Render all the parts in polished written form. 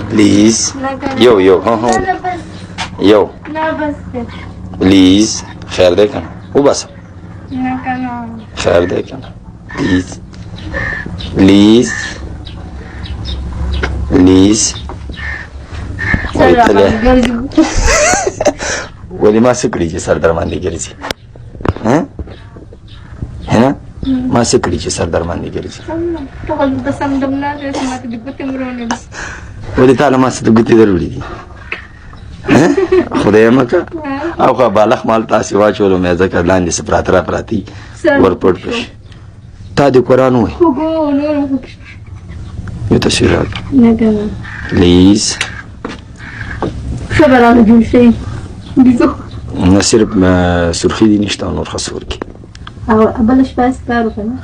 پلیز یو یو پلیز خیر دی کنه او بس خیر دی کنه پلیز ولی ما څه کړي چې سر در باندې ګرځي هنه ما څه کړي چې سر در باندې ګرځي ولې تعالی ما څه د ګوتې دروړي دي خدای مکه او خو بالغ مال تاسې واچولو مې ځکه لاندې څه پراته را پراتې ورپټ پشي تا د قرآن ووایي یو تصویر راکړه پلیز نه صرف سرخي دي نشته او نور ښه سورکي او بله شپه یې کار وکړه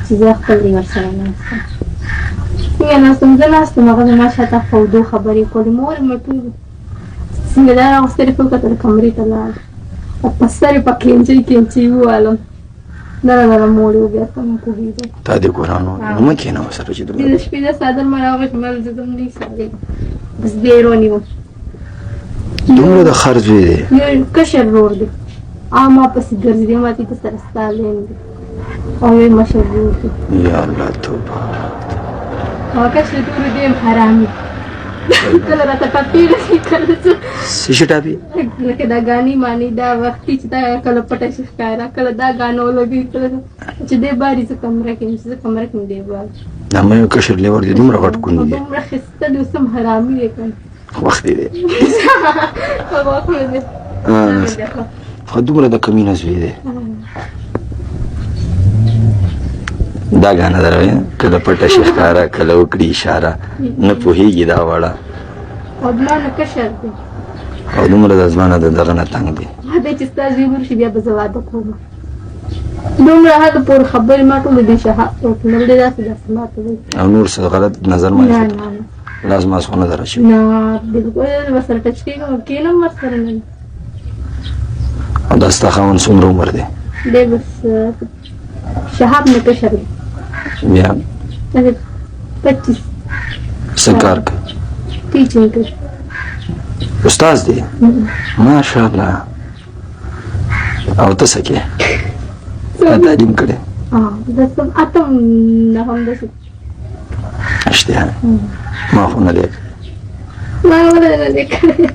چې زه خپل دې ورسره ناستم څنګه ناستم زه ناستم هغه زما شاته خودو خبرې کولې مور مې ټول څنګه دا راغوستلې په کتل کمرې ته لاړ په سر یې په کینچې ووالم نه مولې وبیا ته مې پوهېږم تا دې قرآن ووایي نو مه کښېنه ورسره چې د شپې د څادر ما راوغی چې ما زه ځم نه ایسارې بس بیا یې رونیوم دومره د خر زوی دی یو کشر ورور دی ما پسې ګرځي دی ما ته سره ستا لین دی او یو مشر ورور دی یا الله توبه هغه کشر ورور دی حرامي کله راته ټاپې رسي کله څه شي ټاپې لکه دا ګانې مانې دا وختي چې دا کله پټه شي ښکاره کله دا ګانه ولګوي کله چې دی باري زه کمره کې یم چې زه کمره کې یم دی باري دا مې یو کشر لیور دی دومره غټ کونډي دی دومره ښایسته دی اوس هم حرامي دی که وخت دی خو دومره د کمینه زوی دی دا ګانه دروي کله پټه شي ښکاره کله وکړي اشاره نه پوهېږي دا واړه او زما کشر دی او دومره د زمانه د دغه نه تنګ دی دی چې ستا زوی ورشي بیا به زه واده کوم دومره هغه پورې خبرې ما ټولې دې شهاب ته وکړل دی داسې ما ته دی او نور څه غلط نظر ما لاس ماس خو نه در شي نه بالکل ورسره ټچ کېږم کېنم ورسره نه او دا ستا خاوند څومره عمر دی دی بس شهاب نه کشر دی بیا 25 څه کار کوي ټیچینګ کوي استاد دی ماشاءالله او ته څه کوې تا تعلیم کړی دسم اتم نه هم داسې اشتها ما خو نه دی ما ولې نه دی کړی